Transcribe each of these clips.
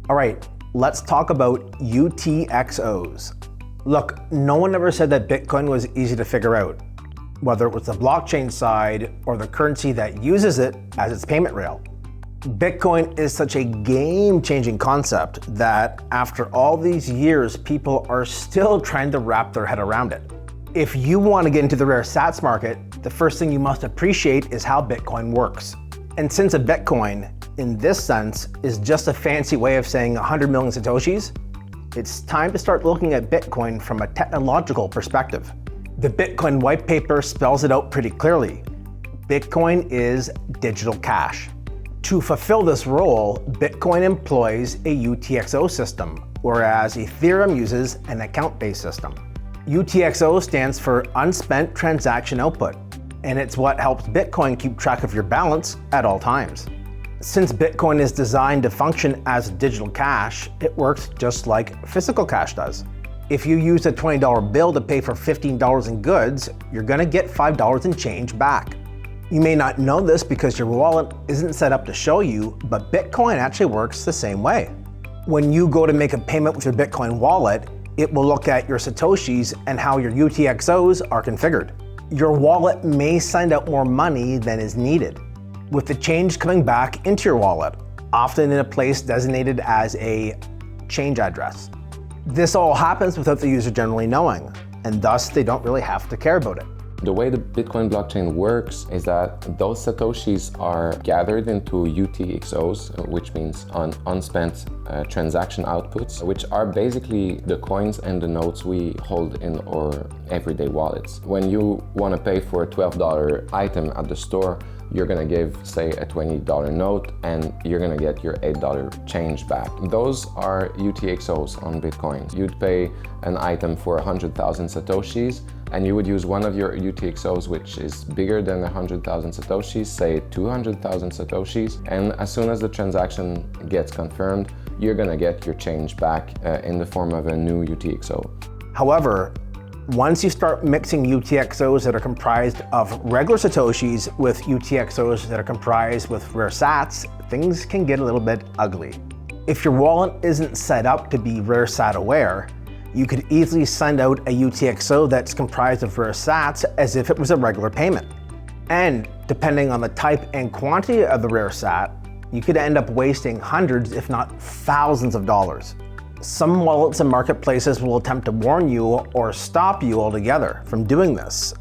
All right, let's talk about UTXOs. Look, no one ever said that Bitcoin was easy to figure out, whether it was the blockchain side or the currency that uses it as its payment rail. Bitcoin is such a game-changing concept that after all these years, people are still trying to wrap their head around it. If you want to get into the rare sats market, the first thing you must appreciate is how Bitcoin works. And since a Bitcoin, in this sense, is just a fancy way of saying 100 million Satoshis, it's time to start looking at Bitcoin from a technological perspective. The Bitcoin white paper spells it out pretty clearly. Bitcoin is digital cash. To fulfill this role, Bitcoin employs a UTXO system, whereas Ethereum uses an account-based system. UTXO stands for Unspent Transaction Output, and it's what helps Bitcoin keep track of your balance at all times. Since Bitcoin is designed to function as digital cash, it works just like physical cash does. If you use a $20 bill to pay for $15 in goods, you're gonna get $5 in change back. You may not know this because your wallet isn't set up to show you, but Bitcoin actually works the same way. When you go to make a payment with your Bitcoin wallet, it will look at your Satoshis and how your UTXOs are configured. Your wallet may send out more money than is needed, with the change coming back into your wallet, often in a place designated as a change address. This all happens without the user generally knowing, and thus they don't really have to care about it. The way the Bitcoin blockchain works is that those Satoshis are gathered into UTXOs, which means unspent transaction outputs, which are basically the coins and the notes we hold in our everyday wallets. When you want to pay for a $12 item at the store, you're gonna give, say, a $20 note and you're gonna get your $8 change back. Those are UTXOs on Bitcoin. You'd pay an item for 100,000 Satoshis and you would use one of your UTXOs which is bigger than 100,000 Satoshis, say 200,000 Satoshis, and as soon as the transaction gets confirmed, you're gonna get your change back in the form of a new UTXO. However, once you start mixing UTXOs that are comprised of regular Satoshis with UTXOs that are comprised with rare sats, things can get a little bit ugly. If your wallet isn't set up to be rare sat aware, you could easily send out a UTXO that's comprised of rare sats as if it was a regular payment. And depending on the type and quantity of the rare sat, you could end up wasting hundreds, if not thousands of dollars. Some wallets and marketplaces will attempt to warn you or stop you altogether from doing this.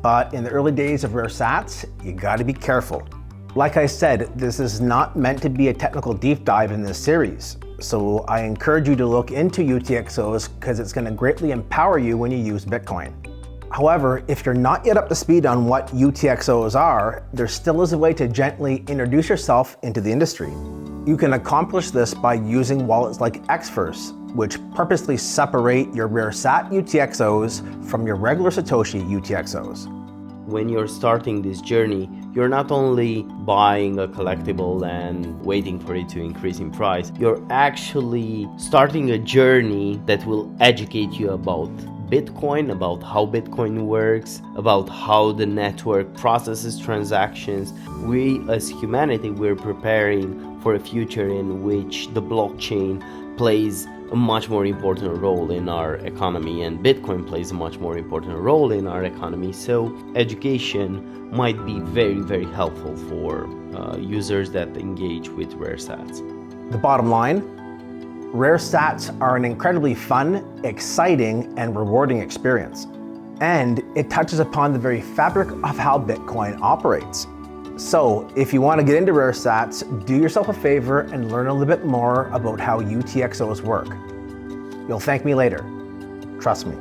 But in the early days of rare sats, you gotta be careful. Like I said, this is not meant to be a technical deep dive in this series. So I encourage you to look into UTXOs because it's gonna greatly empower you when you use Bitcoin. However, if you're not yet up to speed on what UTXOs are, there still is a way to gently introduce yourself into the industry. You can accomplish this by using wallets like Xverse, which purposely separate your rare sat UTXOs from your regular Satoshi UTXOs. When you're starting this journey, you're not only buying a collectible and waiting for it to increase in price, you're actually starting a journey that will educate you about Bitcoin, about how Bitcoin works, about how the network processes transactions. We as humanity, we're preparing for a future in which the blockchain plays a much more important role in our economy and Bitcoin plays a much more important role in our economy. So education might be very, very helpful for users that engage with rare sats. The bottom line, rare sats are an incredibly fun, exciting, and rewarding experience. And it touches upon the very fabric of how Bitcoin operates. So if you want to get into rare sats, do yourself a favor and learn a little bit more about how UTXOs work. You'll thank me later. Trust me.